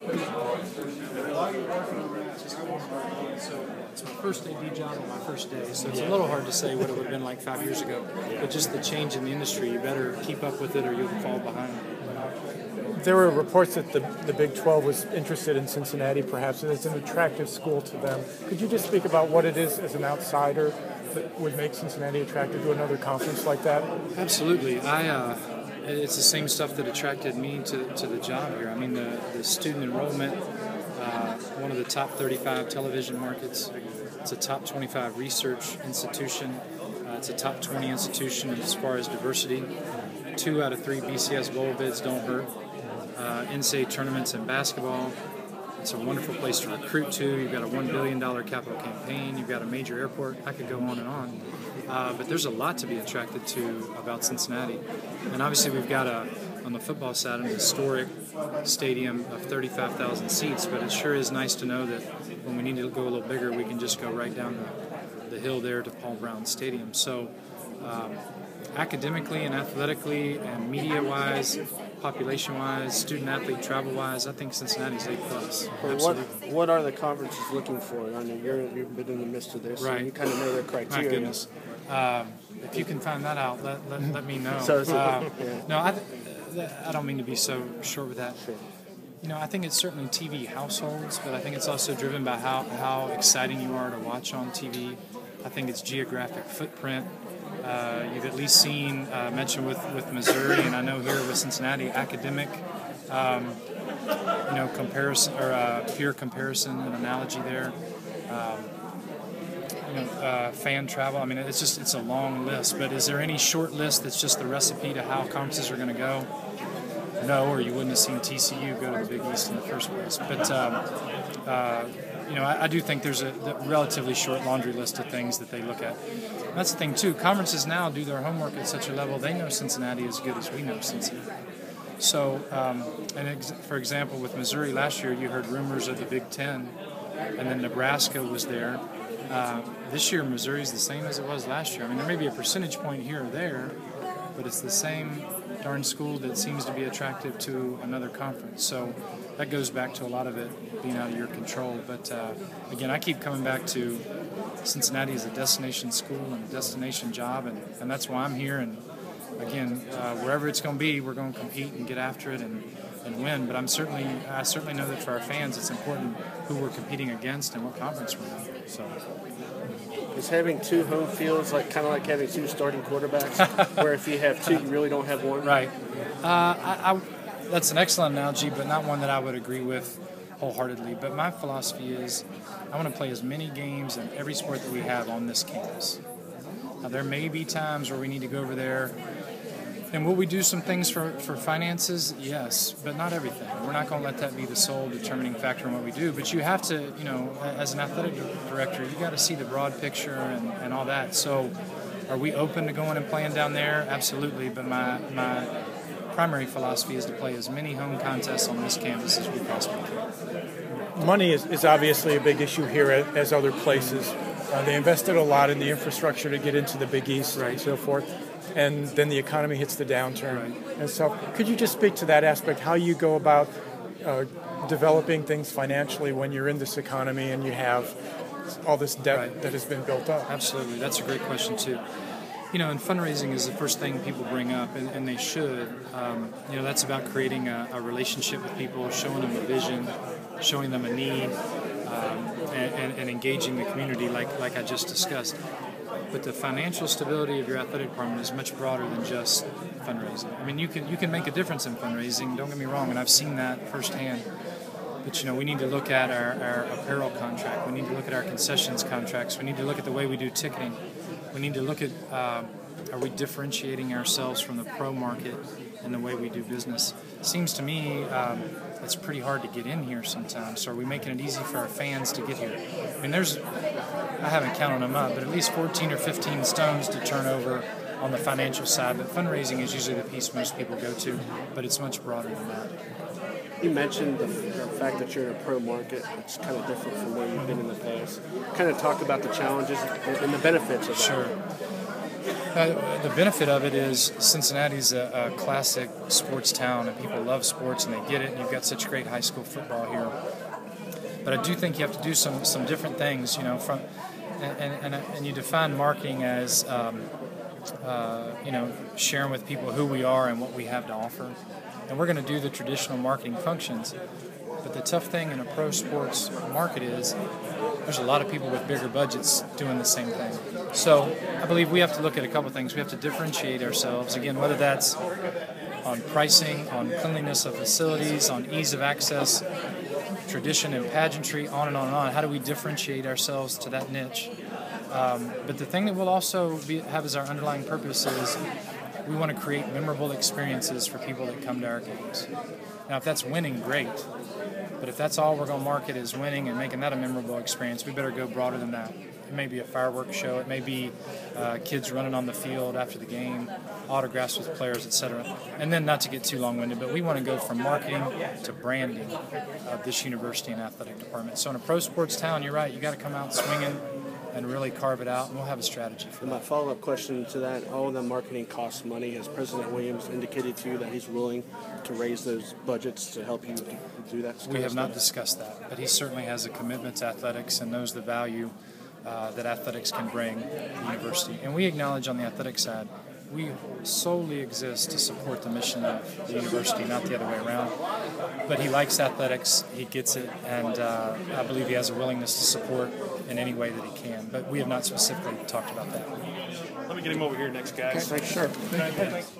So it's my first AD job on my first day, so it's a little hard to say what it would have been like 5 years ago. But just the change in the industry, you better keep up with it or you'll fall behind. There were reports that the Big 12 was interested in Cincinnati, perhaps, and it's an attractive school to them. Could you just speak about what it is as an outsider that would make Cincinnati attractive to another conference like that? Absolutely. It's the same stuff that attracted me to the job here. I mean, the student enrollment, one of the top 35 television markets. It's a top 25 research institution. It's a top 20 institution as far as diversity. 2 out of 3 BCS bowl bids don't hurt. NCAA tournaments in basketball. It's a wonderful place to recruit to. You've got a $1 billion capital campaign. You've got a major airport. I could go on and on. But there's a lot to be attracted to about Cincinnati. And obviously we've got, on the football side, an historic stadium of 35,000 seats. But it sure is nice to know that when we need to go a little bigger, we can just go right down the hill there to Paul Brown Stadium. So academically and athletically and media-wise, population-wise, student-athlete travel-wise, I think Cincinnati's A+. What are the conferences looking for? I know you've been in the midst of this, right. So you kind of know their criteria. My goodness. If you can find that out, let me know. No, I don't mean to be so short with that. Sure. I think it's certainly TV households, but I think it's also driven by how exciting you are to watch on TV. I think it's geographic footprint. You've at least seen mentioned with Missouri, and I know here with Cincinnati, academic, comparison or peer comparison and analogy there. Fan travel. I mean, it's a long list. But is there any short list that's just the recipe to how conferences are going to go? No, or you wouldn't have seen TCU go to the Big East in the first place. But I do think there's a relatively short laundry list of things that they look at. And that's the thing too. Conferences now do their homework at such a level they know Cincinnati as good as we know Cincinnati. So, for example, with Missouri last year, you heard rumors of the Big Ten, and then Nebraska was there. This year, Missouri's the same as it was last year. I mean, there may be a percentage point here or there, but it's the same darn school that seems to be attractive to another conference. So that goes back to a lot of it being out of your control. But again, I keep coming back to Cincinnati as a destination school and a destination job, and that's why I'm here. And again, wherever it's going to be, we're going to compete and get after it and win. But I certainly know that for our fans, it's important who we're competing against and what conference we're in. So. Is having 2 home fields kind of like having 2 starting quarterbacks, where if you have 2, you really don't have one? Right. That's an excellent analogy, but not one that I would agree with wholeheartedly. But my philosophy is I want to play as many games in every sport that we have on this campus. Now, there may be times where we need to go over there. And will we do some things for finances? Yes, but not everything. We're not going to let that be the sole determining factor in what we do. But you have to, as an athletic director, you got to see the broad picture and all that. So are we open to going and playing down there? Absolutely. But my primary philosophy is to play as many home contests on this campus as we possibly can. Money is obviously a big issue here as other places. They invested a lot in the infrastructure to get into the Big East and so forth. And then the economy hits the downturn. Right. And so could you just speak to that aspect, how you go about developing things financially when you're in this economy and you have all this debt that has been built up? Absolutely. That's a great question, too. And fundraising is the first thing people bring up, and they should. That's about creating a relationship with people, showing them a vision, showing them a need, and engaging the community like I just discussed. But the financial stability of your athletic department is much broader than just fundraising. I mean, you can make a difference in fundraising, don't get me wrong, and I've seen that firsthand. But, we need to look at our apparel contract. We need to look at our concessions contracts. We need to look at the way we do ticketing. We need to look at are we differentiating ourselves from the pro market in the way we do business. It seems to me it's pretty hard to get in here sometimes. So are we making it easy for our fans to get here? I mean, I haven't counted them up, but at least 14 or 15 stones to turn over on the financial side. But fundraising is usually the piece most people go to, but it's much broader than that. You mentioned the fact that you're in a pro market. It's kind of different from where you've been in the past. Kind of talk about the challenges and the benefits of that. Sure. The benefit of it is Cincinnati's a classic sports town, and people love sports and they get it. And you've got such great high school football here. But I do think you have to do some different things, and you define marketing as sharing with people who we are and what we have to offer. And we're going to do the traditional marketing functions. But the tough thing in a pro sports market is there's a lot of people with bigger budgets doing the same thing. So I believe we have to look at a couple things. We have to differentiate ourselves, again, whether that's on pricing, on cleanliness of facilities, on ease of access, tradition and pageantry, on and on and on. How do we differentiate ourselves to that niche? But the thing that we'll also have as our underlying purpose is we want to create memorable experiences for people that come to our games. Now, if that's winning, great. But if that's all we're going to market is winning and making that a memorable experience, we better go broader than that. It may be a fireworks show. It may be kids running on the field after the game, autographs with players, etc. And then, not to get too long-winded, but we want to go from marketing to branding of this university and athletic department. So in a pro sports town, you're right, you got to come out swinging and really carve it out, and we'll have a strategy for that. My follow-up question to that, all of the marketing costs money. Has President Williams indicated to you that he's willing to raise those budgets to help you do that? We have not discussed that, but he certainly has a commitment to athletics and knows the value that athletics can bring the university. And we acknowledge on the athletic side, we solely exist to support the mission of the university, not the other way around. But he likes athletics, he gets it, and I believe he has a willingness to support in any way that he can. But we have not specifically talked about that. Let me get him over here next, guys. Okay, sure. Thanks.